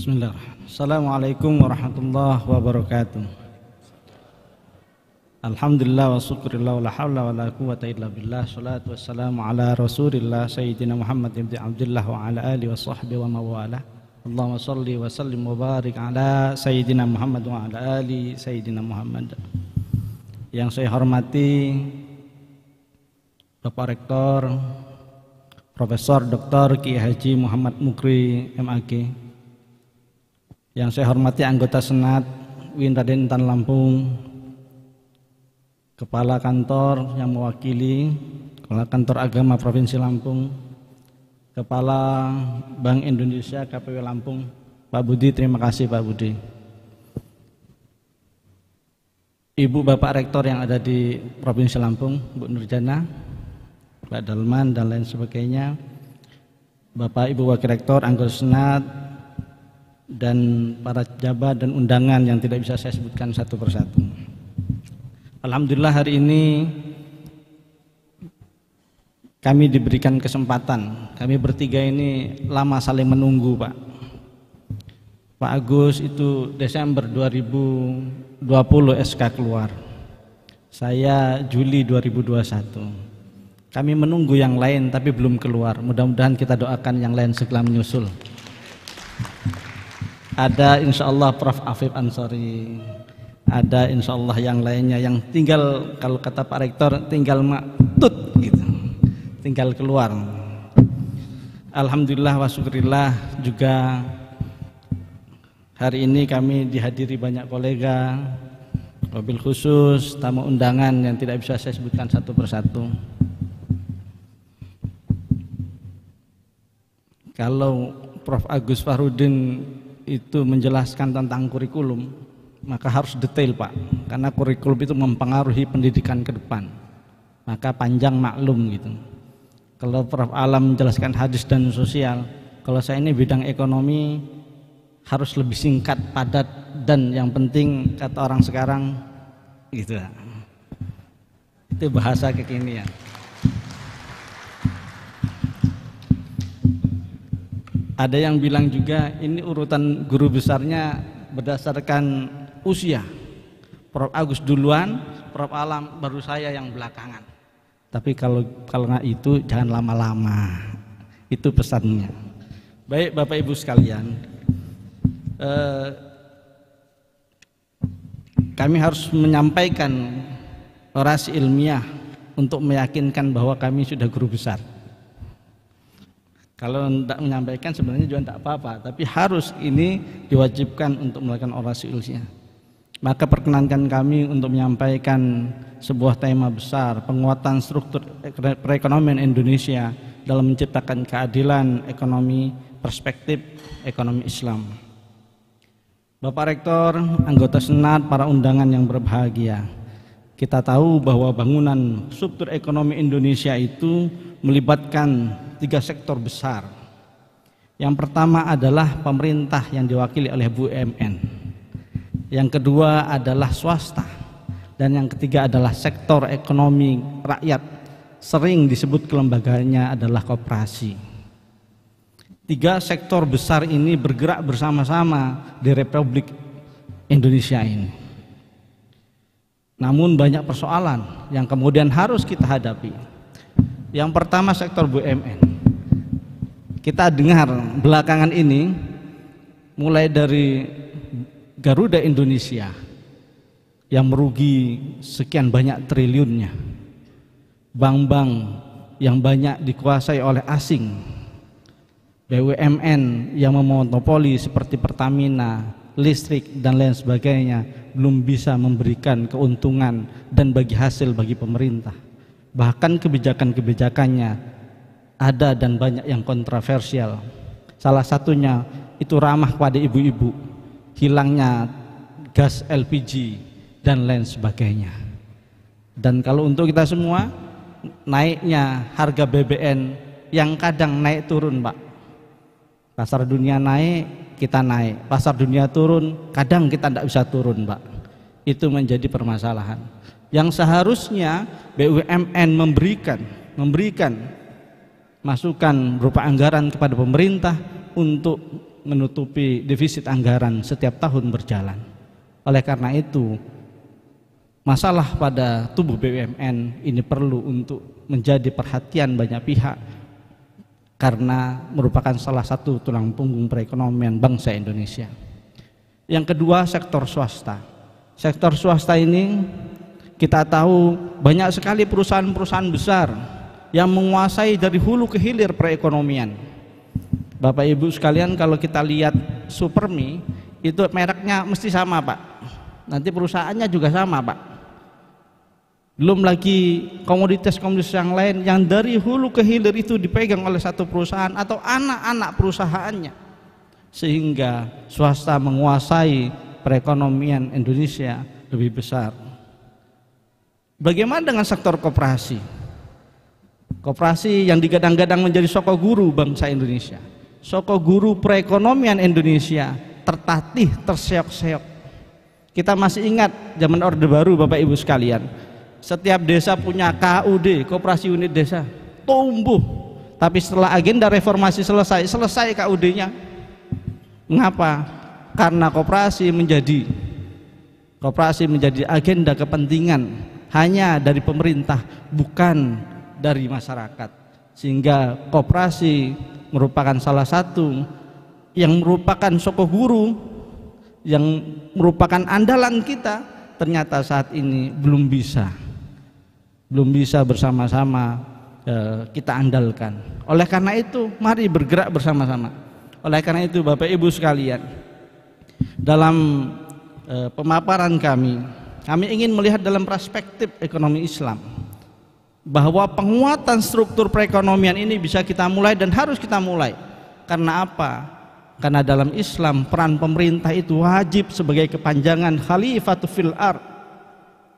Bismillahirrahmanirrahim. Assalamualaikum warahmatullahi wabarakatuh. Alhamdulillah wa syukurillah wa la hawla wa la quwwata illa billah. Salatu wassalamu ala rasulillah Sayyidina Muhammad ibn Abdullah wa ala alihi wa sahbihi wa mawalah. Allahumma salli wa sallim wa barik ala Sayyidina Muhammad wa ala ali Sayyidina Muhammad. Yang saya hormati Bapak Rektor Profesor Dr. Kiai Haji Muhammad Mukri MAG. Yang saya hormati anggota Senat UIN Raden Intan Lampung, Kepala Kantor yang mewakili Kepala Kantor Agama Provinsi Lampung, Kepala Bank Indonesia KPW Lampung, Pak Budi. Terima kasih Pak Budi. Ibu Bapak Rektor yang ada di Provinsi Lampung, Bu Nurjana, Pak Dalman dan lain sebagainya, Bapak Ibu Wakil Rektor, anggota Senat, dan para pejabat dan undangan yang tidak bisa saya sebutkan satu persatu. Alhamdulillah hari ini kami diberikan kesempatan. Kami bertiga ini lama saling menunggu, Pak. Pak Agus itu Desember 2020 SK keluar. Saya Juli 2021. Kami menunggu yang lain tapi belum keluar. Mudah-mudahan kita doakan yang lain segera menyusul. Ada insya Allah Prof. Afif Ansori, ada insya Allah yang lainnya yang tinggal, kalau kata Pak Rektor, tinggal maktut gitu, tinggal keluar. Alhamdulillah wa syukurillah, juga hari ini kami dihadiri banyak kolega, wabil khusus tamu undangan yang tidak bisa saya sebutkan satu persatu. Kalau Prof. Agus Fahrudin itu menjelaskan tentang kurikulum, maka harus detail Pak, karena kurikulum itu mempengaruhi pendidikan ke depan, maka panjang maklum gitu. Kalau Prof. Alam menjelaskan hadis dan sosial, kalau saya ini bidang ekonomi harus lebih singkat, padat, dan yang penting kata orang sekarang gitu. Itu bahasa kekinian. Ada yang bilang juga ini urutan guru besarnya berdasarkan usia. Prof. Agus duluan, Prof. Alam baru saya yang belakangan. Tapi kalau nggak itu jangan lama-lama. Itu pesannya. Baik Bapak Ibu sekalian, kami harus menyampaikan orasi ilmiah untuk meyakinkan bahwa kami sudah guru besar. Kalau tidak menyampaikan sebenarnya juga tidak apa-apa, tapi harus ini diwajibkan untuk melakukan orasi ilmiah. Maka perkenankan kami untuk menyampaikan sebuah tema besar, penguatan struktur perekonomian Indonesia dalam menciptakan keadilan ekonomi, perspektif ekonomi Islam. Bapak Rektor, anggota Senat, para undangan yang berbahagia, kita tahu bahwa bangunan struktur ekonomi Indonesia itu melibatkan 3 sektor besar. Yang pertama adalah pemerintah yang diwakili oleh BUMN. Yang kedua adalah swasta. Dan yang ketiga adalah sektor ekonomi rakyat. Sering disebut kelembagaannya adalah koperasi. 3 sektor besar ini bergerak bersama-sama di Republik Indonesia ini. Namun banyak persoalan yang kemudian harus kita hadapi. Yang pertama sektor BUMN. Kita dengar belakangan ini mulai dari Garuda Indonesia yang merugi sekian banyak triliunnya, bank-bank yang banyak dikuasai oleh asing, BUMN yang memonopoli seperti Pertamina, listrik dan lain sebagainya belum bisa memberikan keuntungan dan bagi hasil bagi pemerintah. Bahkan kebijakan-kebijakannya ada dan banyak yang kontroversial. Salah satunya itu ramah pada ibu-ibu, hilangnya gas LPG dan lain sebagainya. Dan kalau untuk kita semua, naiknya harga BBM yang kadang naik turun Pak. Pasar dunia naik, kita naik. Pasar dunia turun, kadang kita tidak bisa turun Pak. Itu menjadi permasalahan. Yang seharusnya BUMN memberikan masukan berupa anggaran kepada pemerintah untuk menutupi defisit anggaran setiap tahun berjalan. Oleh karena itu, masalah pada tubuh BUMN ini perlu untuk menjadi perhatian banyak pihak karena merupakan salah satu tulang punggung perekonomian bangsa Indonesia. Yang kedua, sektor swasta. Sektor swasta ini kita tahu banyak sekali perusahaan-perusahaan besar yang menguasai dari hulu ke hilir perekonomian. Bapak Ibu sekalian, kalau kita lihat Supermi itu mereknya mesti sama, Pak. Nanti perusahaannya juga sama, Pak. Belum lagi komoditas-komoditas yang lain yang dari hulu ke hilir itu dipegang oleh satu perusahaan atau anak-anak perusahaannya, sehingga swasta menguasai perekonomian Indonesia lebih besar. Bagaimana dengan sektor koperasi? Koperasi yang digadang-gadang menjadi soko guru bangsa Indonesia, soko guru perekonomian Indonesia, tertatih, terseok-seok. Kita masih ingat zaman Orde Baru, Bapak Ibu sekalian, setiap desa punya KUD, koperasi unit desa, tumbuh. Tapi setelah agenda reformasi selesai KUD-nya. Mengapa? Karena koperasi menjadi agenda kepentingan hanya dari pemerintah, bukan dari masyarakat. Sehingga koperasi merupakan salah satu yang merupakan soko guru, yang merupakan andalan kita, ternyata saat ini belum bisa bersama-sama kita andalkan. Oleh karena itu, mari bergerak bersama-sama. Oleh karena itu, Bapak Ibu sekalian, dalam pemaparan kami ingin melihat dalam perspektif ekonomi Islam, bahwa penguatan struktur perekonomian ini bisa kita mulai dan harus kita mulai. Karena apa? Karena dalam Islam peran pemerintah itu wajib sebagai kepanjangan khalifatu fil ard,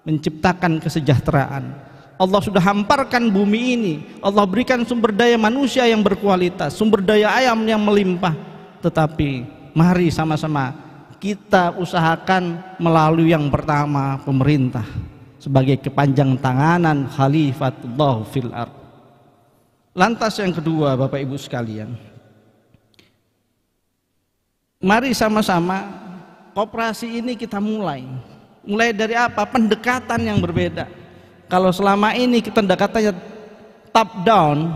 menciptakan kesejahteraan. Allah sudah hamparkan bumi ini, Allah berikan sumber daya manusia yang berkualitas, sumber daya alam yang melimpah. Tetapi mari sama-sama kita usahakan melalui yang pertama, pemerintah sebagai kepanjang tanganan khalifatullah fil ard. Lantas yang kedua, Bapak Ibu sekalian, mari sama-sama koperasi ini kita mulai dari apa? Pendekatan yang berbeda. Kalau selama ini kita pendekatannya top down,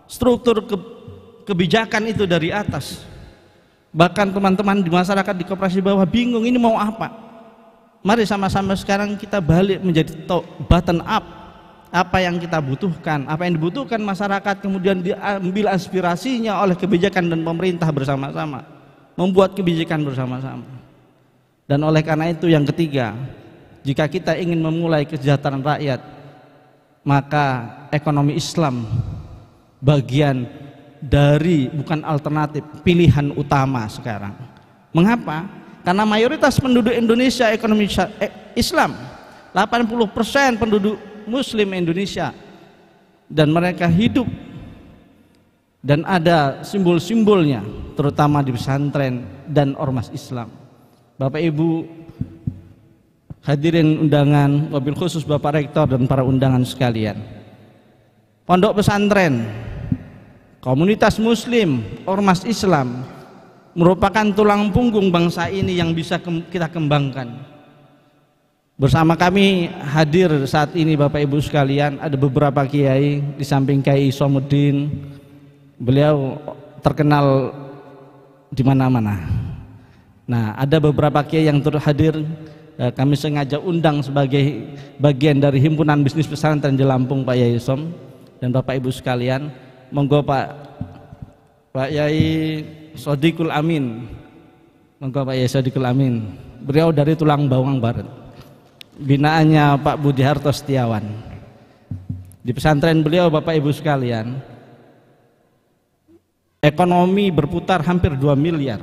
struktur kebijakan itu dari atas, bahkan teman-teman di masyarakat di koperasi bawah bingung ini mau apa. Mari sama-sama sekarang kita balik menjadi bottom up. Apa yang kita butuhkan, apa yang dibutuhkan masyarakat, kemudian diambil aspirasinya oleh kebijakan dan pemerintah bersama-sama, membuat kebijakan bersama-sama. Dan oleh karena itu yang ketiga, jika kita ingin memulai kesejahteraan rakyat, maka ekonomi Islam bagian dari, bukan alternatif, pilihan utama sekarang. Mengapa? Karena mayoritas penduduk Indonesia ekonomi Islam, 80% penduduk Muslim Indonesia, dan mereka hidup dan ada simbol-simbolnya, terutama di pesantren dan ormas Islam. Bapak Ibu hadirin undangan, wabil khusus Bapak Rektor dan para undangan sekalian, pondok pesantren, komunitas Muslim, ormas Islam merupakan tulang punggung bangsa ini yang bisa kita kembangkan. Bersama kami hadir saat ini Bapak Ibu sekalian, ada beberapa kiai, di samping Kiai Somuddin, beliau terkenal di mana-mana. Nah, ada beberapa kiai yang turut hadir. Kami sengaja undang sebagai bagian dari himpunan bisnis pesantren di Lampung, Pak Yai Som dan Bapak Ibu sekalian. Monggo Pak Yai Sodikul Amin, monggo Pak Yai Sodikul Amin. Beliau dari Tulang Bawang Barat, binaannya Pak Budi Harto Setiawan. Di pesantren beliau, Bapak Ibu sekalian, ekonomi berputar hampir 2 miliar.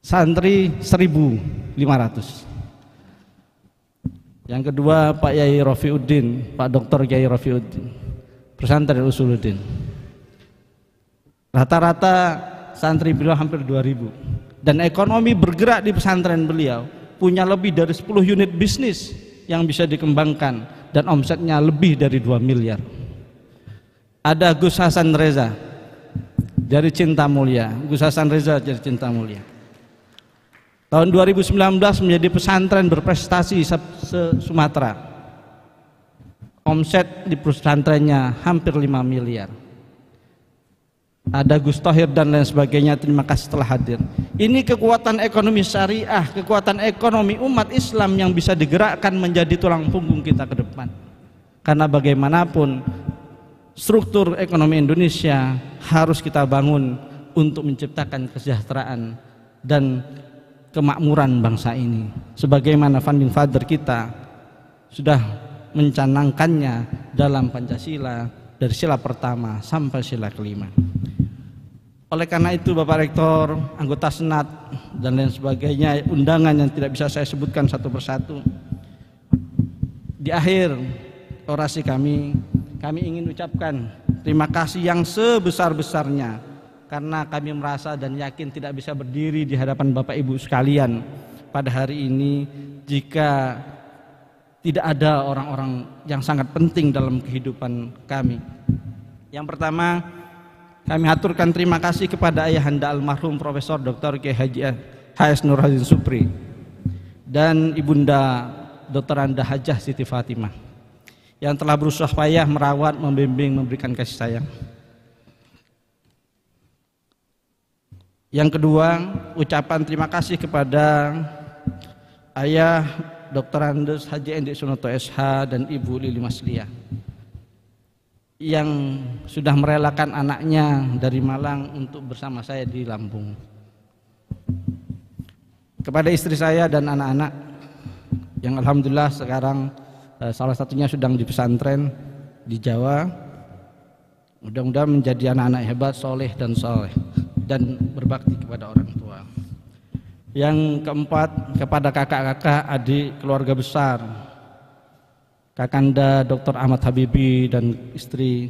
Santri 1.500. Yang kedua Pak Yai Rafiuddin, Pak Dr. Yai Rafiuddin, pesantren Usuluddin. Rata-rata santri beliau hampir 2.000. Dan ekonomi bergerak di pesantren beliau punya lebih dari 10 unit bisnis yang bisa dikembangkan dan omsetnya lebih dari 2 miliar. Ada Gus Hasan Reza, Jari Cinta Mulia, Gus Hasan Reza Jari Cinta Mulia. Tahun 2019 menjadi pesantren berprestasi se-Sumatera. Omset di pesantrennya hampir 5 miliar. Ada Gus Thohir dan lain sebagainya, terima kasih telah hadir. Ini kekuatan ekonomi syariah, kekuatan ekonomi umat Islam yang bisa digerakkan menjadi tulang punggung kita ke depan. Karena bagaimanapun struktur ekonomi Indonesia harus kita bangun untuk menciptakan kesejahteraan dan kemakmuran bangsa ini. Sebagaimana founding father kita sudah mencanangkannya dalam Pancasila dari sila pertama sampai sila kelima. Oleh karena itu Bapak Rektor, anggota Senat dan lain sebagainya, undangan yang tidak bisa saya sebutkan satu persatu. Di akhir orasi kami ingin ucapkan terima kasih yang sebesar-besarnya, karena kami merasa dan yakin tidak bisa berdiri di hadapan Bapak Ibu sekalian pada hari ini jika tidak ada orang-orang yang sangat penting dalam kehidupan kami. Yang pertama, kami aturkan terima kasih kepada ayahanda almarhum Profesor Dr. Kiai Haji H.S. Nurhadin Supri dan Ibunda Dr. Anda Hajah Siti Fatimah yang telah berusaha payah merawat, membimbing, memberikan kasih sayang. Yang kedua, ucapan terima kasih kepada Ayah Dr. Andes Haji Endi Sunoto SH dan Ibu Lili Masliah yang sudah merelakan anaknya dari Malang untuk bersama saya di Lampung. Kepada istri saya dan anak-anak yang alhamdulillah sekarang salah satunya sedang di pesantren di Jawa, mudah-mudahan menjadi anak-anak hebat, soleh dan berbakti kepada orang tua. Yang keempat, kepada kakak-kakak, adik, keluarga besar, Kakanda Dr. Ahmad Habibi dan istri,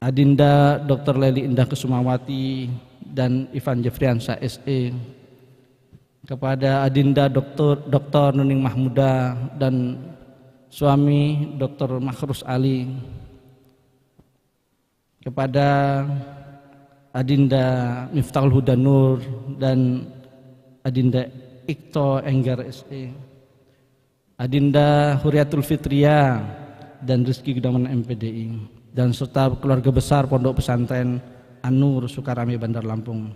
Adinda Dr. Leli Indah Kesumawati dan Ivan Jefriansa SE, kepada Adinda Dr. Nuning Mahmuda dan suami Dr. Makhrus Ali, kepada Adinda Miftahul Huda Nur dan Adinda Ikto Enggar SE, Adinda Huriatul Fitria dan Rizky Gudaman MPDI, dan serta keluarga besar Pondok Pesantren An-Nur Sukarami Bandar Lampung.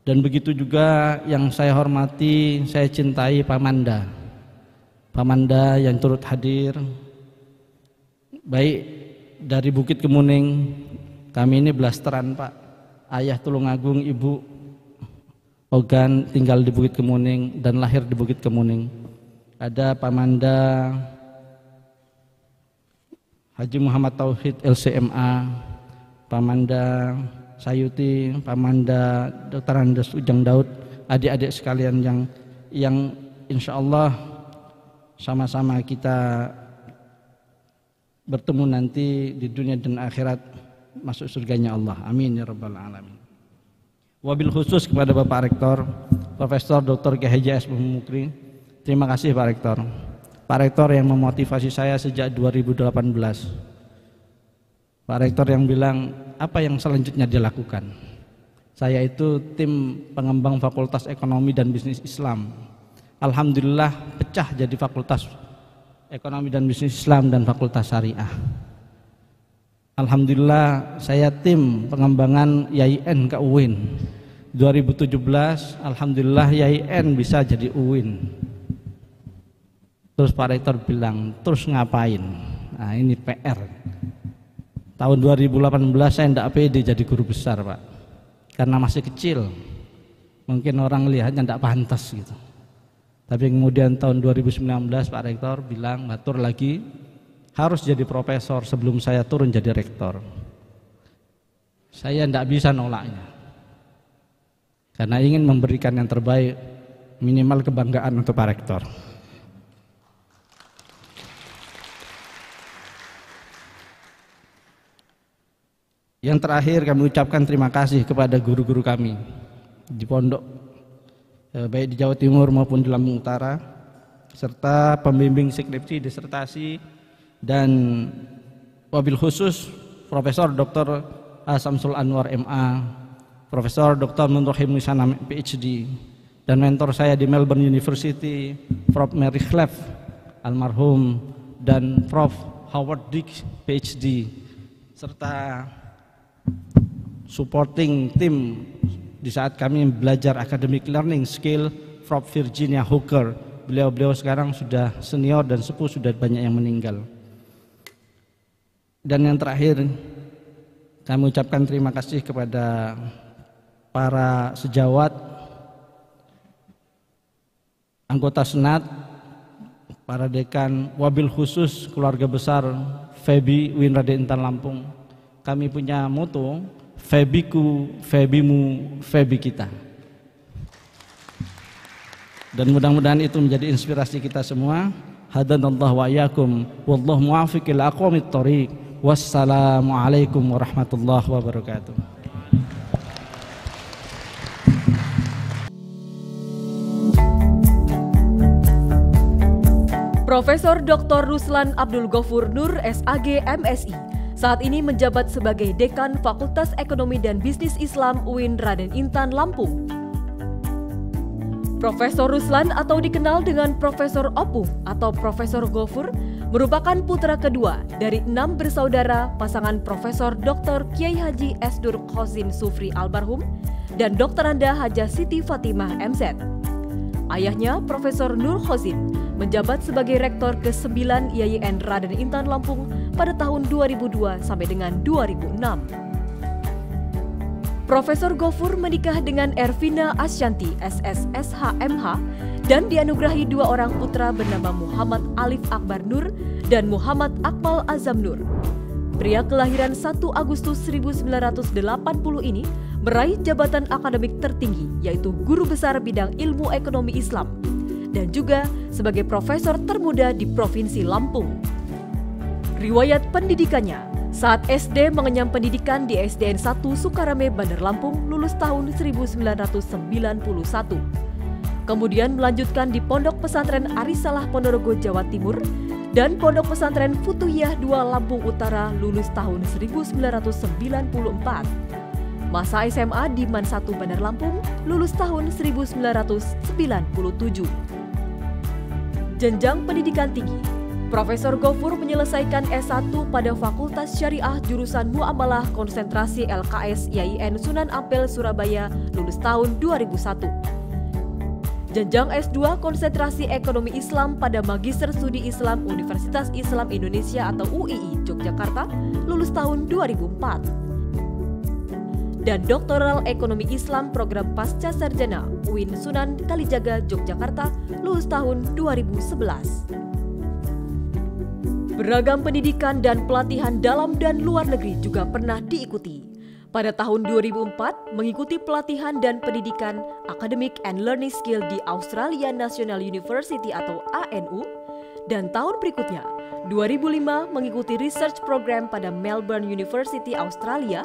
Dan begitu juga yang saya hormati, saya cintai Pamanda yang turut hadir, baik dari Bukit Kemuning, kami ini blasteran Pak, ayah Tulungagung, ibu Ogan tinggal di Bukit Kemuning dan lahir di Bukit Kemuning. Ada Pamanda Haji Muhammad Tauhid LCMA, Pamanda Sayuti, Pamanda Dr. Andes Ujang Daud, adik-adik sekalian yang insya Allah sama-sama kita bertemu nanti di dunia dan akhirat masuk surganya Allah. Amin ya rabbal alamin. Wabil khusus kepada Bapak Rektor Profesor Dr. Kiai Haji Asbun Mukri. Terima kasih Pak Rektor. Pak Rektor yang memotivasi saya sejak 2018. Pak Rektor yang bilang apa yang selanjutnya dilakukan. Saya itu tim pengembang Fakultas Ekonomi dan Bisnis Islam. Alhamdulillah pecah jadi Fakultas Ekonomi dan Bisnis Islam dan Fakultas Syariah. Alhamdulillah saya tim pengembangan YIN ke UIN. 2017 alhamdulillah YIN bisa jadi UIN. Terus Pak Rektor bilang, terus ngapain? Nah ini PR. Tahun 2018 saya tidak pede jadi guru besar Pak, karena masih kecil. Mungkin orang lihatnya tidak pantas gitu. Tapi kemudian tahun 2019 Pak Rektor bilang, ngatur lagi, harus jadi profesor sebelum saya turun jadi rektor. Saya tidak bisa nolaknya, karena ingin memberikan yang terbaik, minimal kebanggaan untuk Pak Rektor. Yang terakhir kami ucapkan terima kasih kepada guru-guru kami di pondok, baik di Jawa Timur maupun di Lampung Utara, serta pembimbing skripsi, disertasi, dan wabil khusus Profesor Dr. Samsul Anwar MA, Profesor Dr. Nur Rahim Nisanam PhD, dan mentor saya di Melbourne University, Prof. Mary Clef almarhum, dan Prof. Howard Dick PhD, serta supporting team di saat kami belajar academic learning skill, Prof. Virginia Hooker. Beliau sekarang sudah senior dan sepuh, sudah banyak yang meninggal. Dan yang terakhir, kami ucapkan terima kasih kepada para sejawat, anggota Senat, para dekan, wabil khusus keluarga besar FEBI UIN Raden Intan Lampung. Kami punya moto, FEBIku, FEBImu, FEBI kita. Dan mudah-mudahan itu menjadi inspirasi kita semua. Hadanallahu wa iyyakum, wallahu muwaffiq ila aqwamit thoriq. Wassalamualaikum warahmatullahi wabarakatuh. Profesor Dr. Ruslan Abdul Ghafur Nur SAG MSI saat ini menjabat sebagai Dekan Fakultas Ekonomi dan Bisnis Islam UIN Raden Intan Lampung. Profesor Ruslan atau dikenal dengan Profesor Opung atau Profesor Ghafur merupakan putra kedua dari 6 bersaudara pasangan Profesor Dr. Kiai Haji Esdur Qasim Sufri almarhum dan Dokteranda Hajah Siti Fatimah MZ. Ayahnya Profesor Nur Qasim menjabat sebagai Rektor ke-9 IAIN Raden Intan Lampung pada tahun 2002 sampai dengan 2006. Profesor Ghafur menikah dengan Ervina Asyanti SSSH MH dan dianugerahi 2 orang putra bernama Muhammad Alif Akbar Nur dan Muhammad Akmal Azam Nur. Pria kelahiran 1 Agustus 1980 ini meraih jabatan akademik tertinggi yaitu Guru Besar Bidang Ilmu Ekonomi Islam dan juga sebagai profesor termuda di Provinsi Lampung. Riwayat pendidikannya: saat SD mengenyam pendidikan di SDN 1 Sukarame, Bandar Lampung, lulus tahun 1991. Kemudian melanjutkan di Pondok Pesantren Arisalah Ponorogo, Jawa Timur, dan Pondok Pesantren Futuyah 2 Lampung Utara, lulus tahun 1994. Masa SMA di MAN 1 Bandar Lampung, lulus tahun 1997. Jenjang pendidikan tinggi: Profesor Ghafur menyelesaikan S1 pada Fakultas Syariah jurusan Muamalah Konsentrasi LKS IAIN Sunan Ampel, Surabaya, lulus tahun 2001. Jenjang S2 Konsentrasi Ekonomi Islam pada Magister Studi Islam Universitas Islam Indonesia atau UII Yogyakarta, lulus tahun 2004. Dan Doktoral Ekonomi Islam Program Pasca Sarjana UIN Sunan Kalijaga, Yogyakarta, lulus tahun 2011. Beragam pendidikan dan pelatihan dalam dan luar negeri juga pernah diikuti. Pada tahun 2004, mengikuti pelatihan dan pendidikan Academic and Learning Skill di Australian National University atau ANU, dan tahun berikutnya, 2005, mengikuti research program pada Melbourne University, Australia,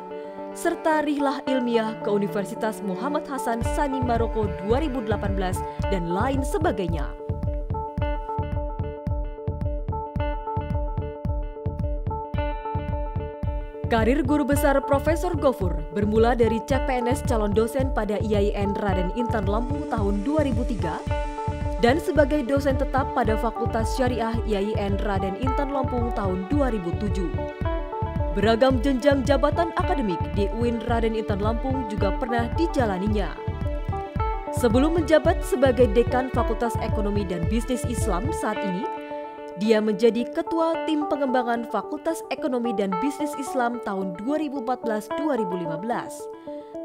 serta rihlah ilmiah ke Universitas Muhammad Hasan Sani Maroko 2018, dan lain sebagainya. Karir guru besar Profesor Ghafur bermula dari CPNS calon dosen pada IAIN Raden Intan Lampung tahun 2003 dan sebagai dosen tetap pada Fakultas Syariah IAIN Raden Intan Lampung tahun 2007. Beragam jenjang jabatan akademik di UIN Raden Intan Lampung juga pernah dijalaninya. Sebelum menjabat sebagai Dekan Fakultas Ekonomi dan Bisnis Islam saat ini, dia menjadi Ketua Tim Pengembangan Fakultas Ekonomi dan Bisnis Islam tahun 2014-2015,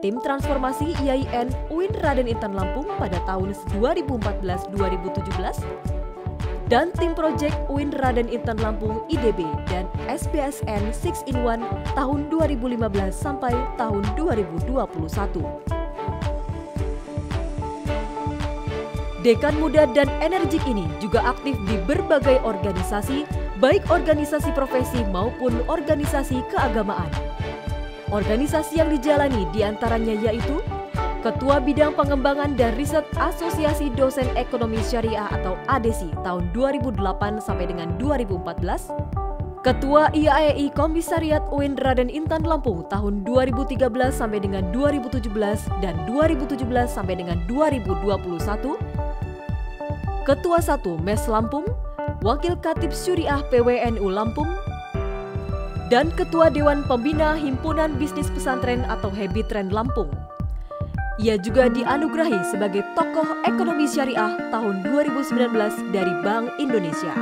Tim Transformasi IAIN UIN Raden Intan Lampung pada tahun 2014-2017, dan Tim Project UIN Raden Intan Lampung IDB dan SBSN 6-in-1 tahun 2015 sampai tahun 2021. Dekan muda dan energik ini juga aktif di berbagai organisasi, baik organisasi profesi maupun organisasi keagamaan. Organisasi yang dijalani diantaranya yaitu Ketua Bidang Pengembangan dan Riset Asosiasi Dosen Ekonomi Syariah atau ADESI tahun 2008 sampai dengan 2014, Ketua IAEI Komisariat UIN Raden Intan Lampung tahun 2013 sampai dengan 2017 dan 2017 sampai dengan 2021. Ketua 1 MES Lampung, Wakil Khatib Syuriah PWNU Lampung, dan Ketua Dewan Pembina Himpunan Bisnis Pesantren atau Hebitren Lampung. Ia juga dianugerahi sebagai tokoh ekonomi syariah tahun 2019 dari Bank Indonesia.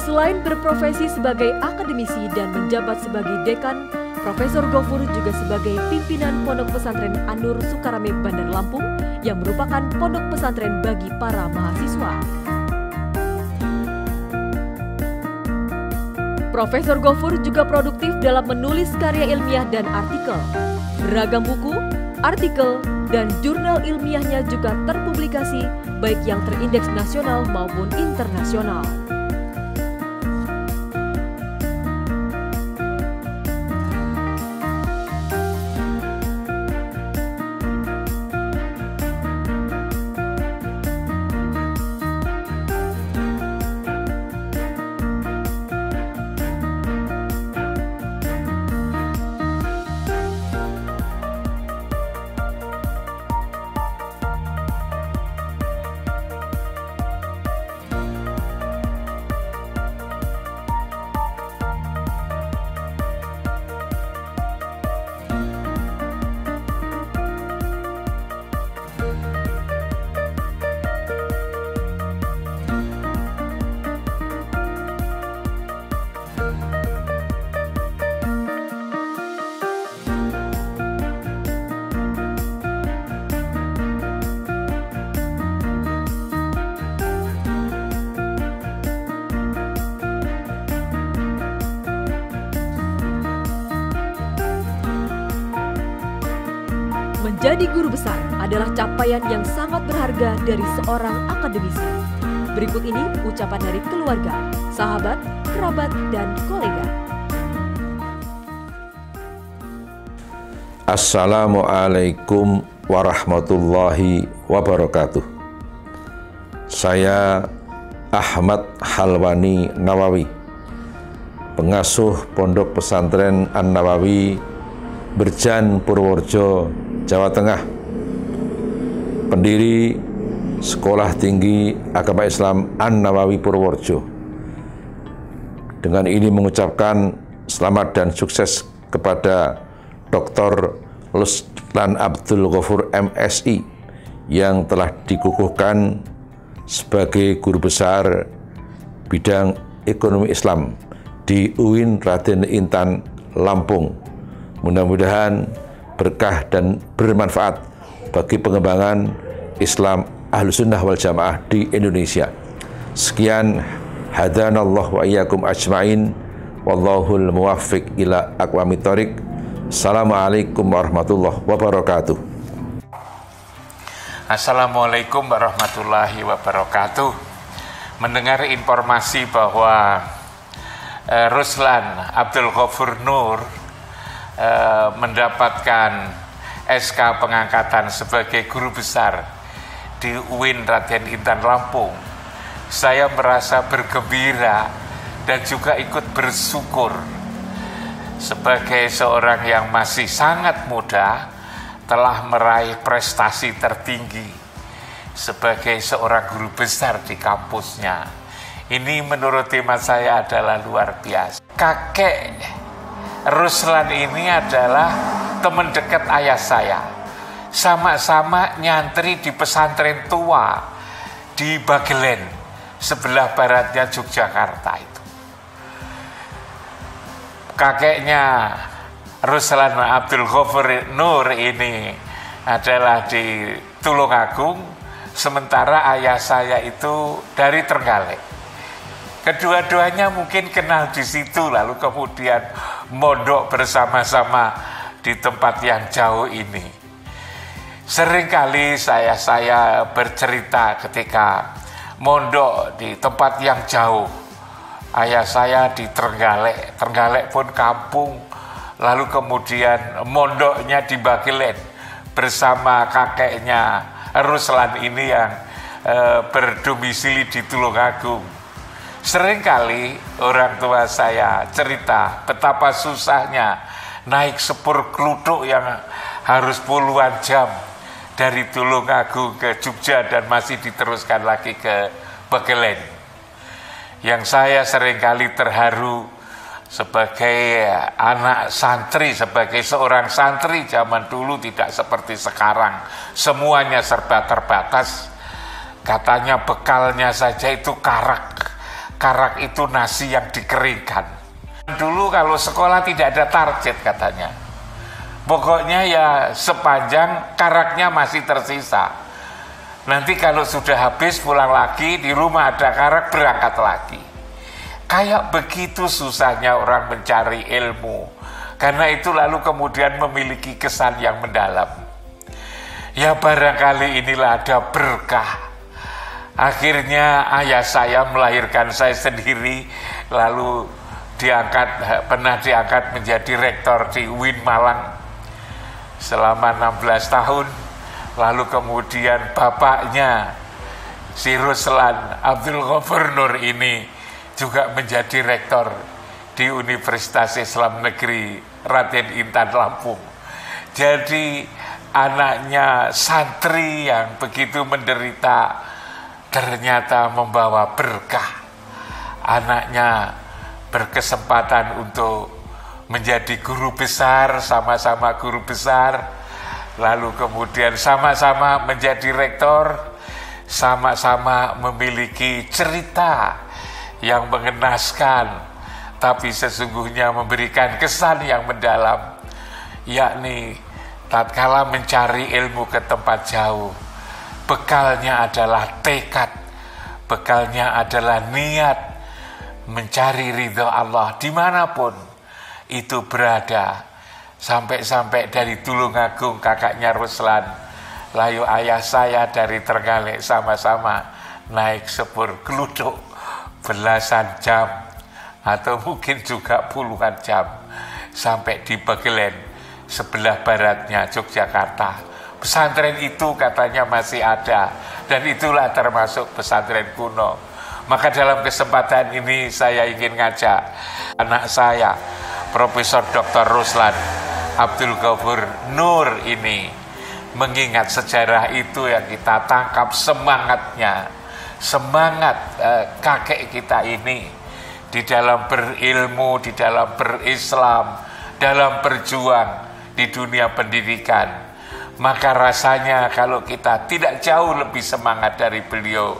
Selain berprofesi sebagai akademisi dan menjabat sebagai dekan, Profesor Gofur juga sebagai pimpinan Pondok Pesantren An-Nur Sukarame Bandar Lampung yang merupakan pondok pesantren bagi para mahasiswa. Profesor Gofur juga produktif dalam menulis karya ilmiah dan artikel. Beragam buku, artikel, dan jurnal ilmiahnya juga terpublikasi baik yang terindeks nasional maupun internasional. Menjadi guru besar adalah capaian yang sangat berharga dari seorang akademisi. Berikut ini ucapan dari keluarga, sahabat, kerabat, dan kolega. Assalamualaikum warahmatullahi wabarakatuh. Saya Ahmad Halwani Nawawi, pengasuh Pondok Pesantren An-Nawawi, Berjan, Purworejo, Jawa Tengah, pendiri Sekolah Tinggi Agama Islam An-Nawawi Purworejo. Dengan ini mengucapkan selamat dan sukses kepada Dr. Ruslan Abdul Ghafur MSI yang telah dikukuhkan sebagai guru besar bidang ekonomi Islam di UIN Raden Intan Lampung. Mudah-mudahan berkah dan bermanfaat bagi pengembangan Islam Ahlussunnah wal Jamaah di Indonesia. Sekian, hadanallah wa iyyakum ajmain, wallahul muwaffiq ila aqwamit thoriq. Assalamualaikum warahmatullahi wabarakatuh. Assalamualaikum warahmatullahi wabarakatuh. Mendengar informasi bahwa Ruslan Abdul Ghafur Nur mendapatkan SK pengangkatan sebagai guru besar di UIN Raden Intan Lampung, saya merasa bergembira dan juga ikut bersyukur sebagai seorang yang masih sangat muda telah meraih prestasi tertinggi sebagai seorang guru besar di kampusnya. Ini menurut hemat saya adalah luar biasa. Kakek Ruslan ini adalah teman dekat ayah saya. Sama-sama nyantri di pesantren tua di Bagelen, sebelah baratnya Yogyakarta itu. Kakeknya Ruslan Abdul Ghafur Nur ini adalah di Tulungagung, sementara ayah saya itu dari Trenggalek. Kedua-duanya mungkin kenal di situ, lalu kemudian mondok bersama-sama di tempat yang jauh ini. Seringkali saya bercerita ketika mondok di tempat yang jauh. Ayah saya di Trenggalek, Trenggalek pun kampung, lalu kemudian mondoknya di Bagelen bersama kakeknya Ruslan ini yang berdomisili di Tulungagung. Seringkali orang tua saya cerita betapa susahnya naik sepur kluthuk yang harus puluhan jam dari Tulungagung ke Jogja dan masih diteruskan lagi ke Begelen. Yang saya seringkali terharu sebagai anak santri, sebagai seorang santri zaman dulu tidak seperti sekarang. Semuanya serba terbatas. Katanya bekalnya saja itu karak. Karak itu nasi yang dikeringkan. Dulu kalau sekolah tidak ada target katanya. Pokoknya ya sepanjang karaknya masih tersisa. Nanti kalau sudah habis pulang lagi, di rumah ada karak, berangkat lagi. Kayak begitu susahnya orang mencari ilmu. Karena itu lalu kemudian memiliki kesan yang mendalam. Ya barangkali inilah ada berkah. Akhirnya ayah saya melahirkan saya sendiri, lalu pernah diangkat menjadi rektor di UIN Malang selama 16 tahun. Lalu kemudian bapaknya, si Ruslan Abdul Ghafur Nur ini juga menjadi rektor di Universitas Islam Negeri Raden Intan Lampung. Jadi anaknya santri yang begitu menderita ternyata membawa berkah. Anaknya berkesempatan untuk menjadi guru besar, sama-sama guru besar, lalu kemudian sama-sama menjadi rektor, sama-sama memiliki cerita yang mengenaskan, tapi sesungguhnya memberikan kesan yang mendalam, yakni tatkala mencari ilmu ke tempat jauh, bekalnya adalah tekad, bekalnya adalah niat mencari ridho Allah dimanapun itu berada. Sampai-sampai dari Tulungagung kakaknya Ruslan, lalu ayah saya dari Trenggalek sama-sama naik sepur kluthuk belasan jam atau mungkin juga puluhan jam sampai di Begelen sebelah baratnya Yogyakarta. Pesantren itu katanya masih ada dan itulah termasuk pesantren kuno. Maka dalam kesempatan ini saya ingin ngajak anak saya Profesor Dr. Ruslan Abdul Ghafur Nur ini mengingat sejarah itu yang kita tangkap semangatnya, semangat kakek kita ini di dalam berilmu, di dalam berislam, dalam berjuang di dunia pendidikan. Maka rasanya kalau kita tidak jauh lebih semangat dari beliau,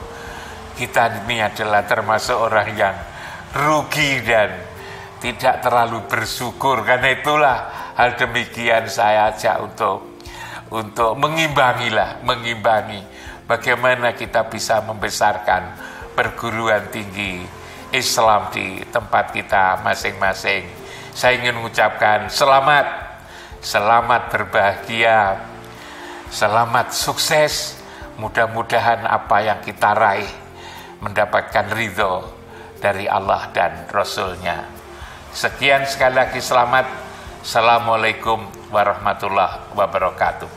kita ini adalah termasuk orang yang rugi dan tidak terlalu bersyukur. Karena itulah hal demikian saya ajak untuk mengimbangi bagaimana kita bisa membesarkan perguruan tinggi Islam di tempat kita masing-masing. Saya ingin mengucapkan selamat berbahagia, selamat sukses. Mudah-mudahan apa yang kita raih mendapatkan ridho dari Allah dan Rasul-Nya. Sekian sekali lagi selamat. Assalamualaikum warahmatullahi wabarakatuh.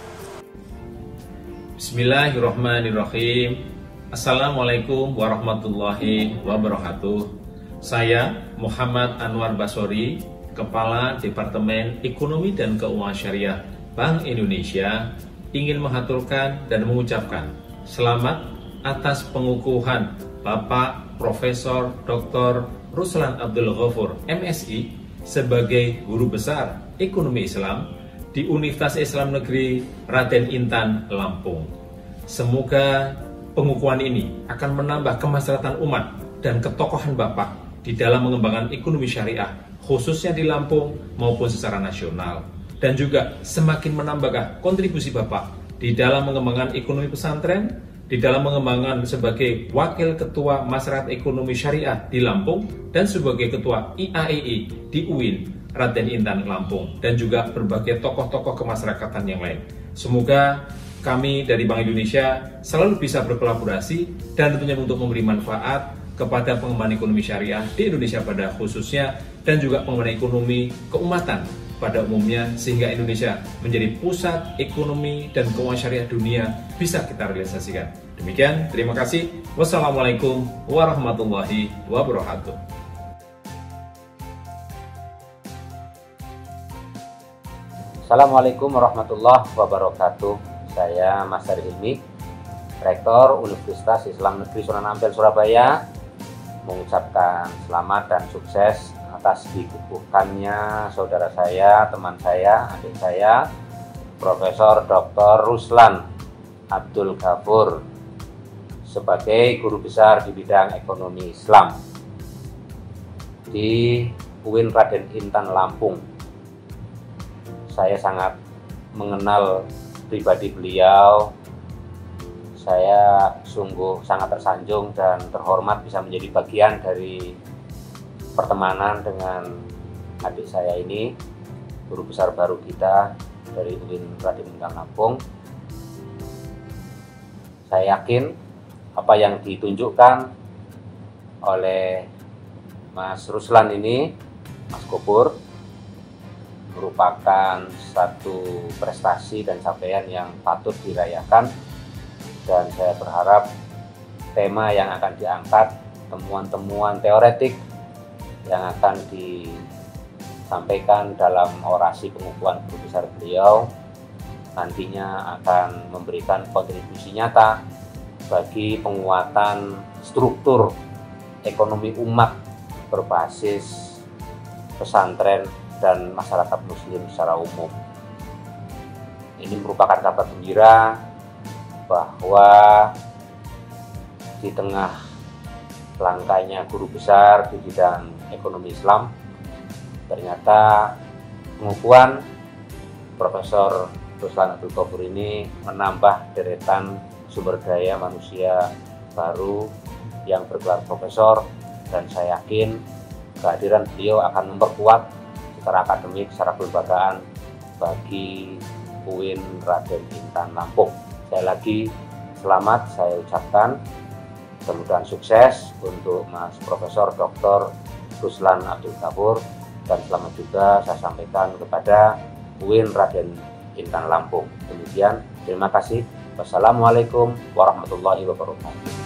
Bismillahirrahmanirrahim. Assalamualaikum warahmatullahi wabarakatuh. Saya Muhammad Anwar Basori, Kepala Departemen Ekonomi dan Keuangan Syariah Bank Indonesia, ingin menghaturkan dan mengucapkan selamat atas pengukuhan Bapak Profesor Dr. Ruslan Abdul Ghafur MSI sebagai Guru Besar Ekonomi Islam di Universitas Islam Negeri Raden Intan Lampung. Semoga pengukuhan ini akan menambah kemaslahatan umat dan ketokohan Bapak di dalam mengembangkan ekonomi syariah, khususnya di Lampung maupun secara nasional. Dan juga semakin menambah kontribusi Bapak di dalam mengembangkan ekonomi pesantren, di dalam mengembangkan sebagai Wakil Ketua Masyarakat Ekonomi Syariah di Lampung, dan sebagai Ketua IAII di UIN Raden Intan Lampung, dan juga berbagai tokoh-tokoh kemasyarakatan yang lain. Semoga kami dari Bank Indonesia selalu bisa berkolaborasi dan tentunya untuk memberi manfaat kepada pengembangan ekonomi syariah di Indonesia pada khususnya, dan juga pengembangan ekonomi keumatan pada umumnya, sehingga Indonesia menjadi pusat ekonomi dan keuangan syariah dunia bisa kita realisasikan. Demikian, terima kasih. Wassalamualaikum warahmatullahi wabarakatuh. Assalamualaikum warahmatullahi wabarakatuh. Saya Mas Hari Hilmi, Rektor Universitas Islam Negeri Sunan Ampel, Surabaya, mengucapkan selamat dan sukses atas dikukuhkannya saudara saya, teman saya, adik saya, Profesor Dr. Ruslan Abdul Ghafur sebagai guru besar di bidang ekonomi Islam di UIN Raden Intan Lampung. Saya sangat mengenal pribadi beliau. Saya sungguh sangat tersanjung dan terhormat bisa menjadi bagian dari pertemanan dengan adik saya ini, guru besar baru kita dari UIN Raden Intan Lampung. Saya yakin apa yang ditunjukkan oleh Mas Ruslan ini, Mas Gofur, merupakan satu prestasi dan capaian yang patut dirayakan, dan saya berharap tema yang akan diangkat, temuan-temuan teoretik yang akan disampaikan dalam orasi pengukuhan guru besar beliau nantinya akan memberikan kontribusi nyata bagi penguatan struktur ekonomi umat berbasis pesantren dan masyarakat muslim secara umum. Ini merupakan kabar gembira bahwa di tengah langkahnya guru besar di bidang ekonomi Islam, ternyata pengukuhan Profesor Ruslan Abdul Ghafur ini menambah deretan sumber daya manusia baru yang bergelar profesor, dan saya yakin kehadiran beliau akan memperkuat secara akademik, secara kelembagaan bagi UIN Raden Intan Lampung. Sekali lagi selamat saya ucapkan. Mudah-mudahan sukses untuk Mas Profesor Dr. Ruslan Abdul Ghafur, dan selamat juga saya sampaikan kepada UIN Raden Intan Lampung. Demikian, terima kasih. Wassalamualaikum warahmatullahi wabarakatuh.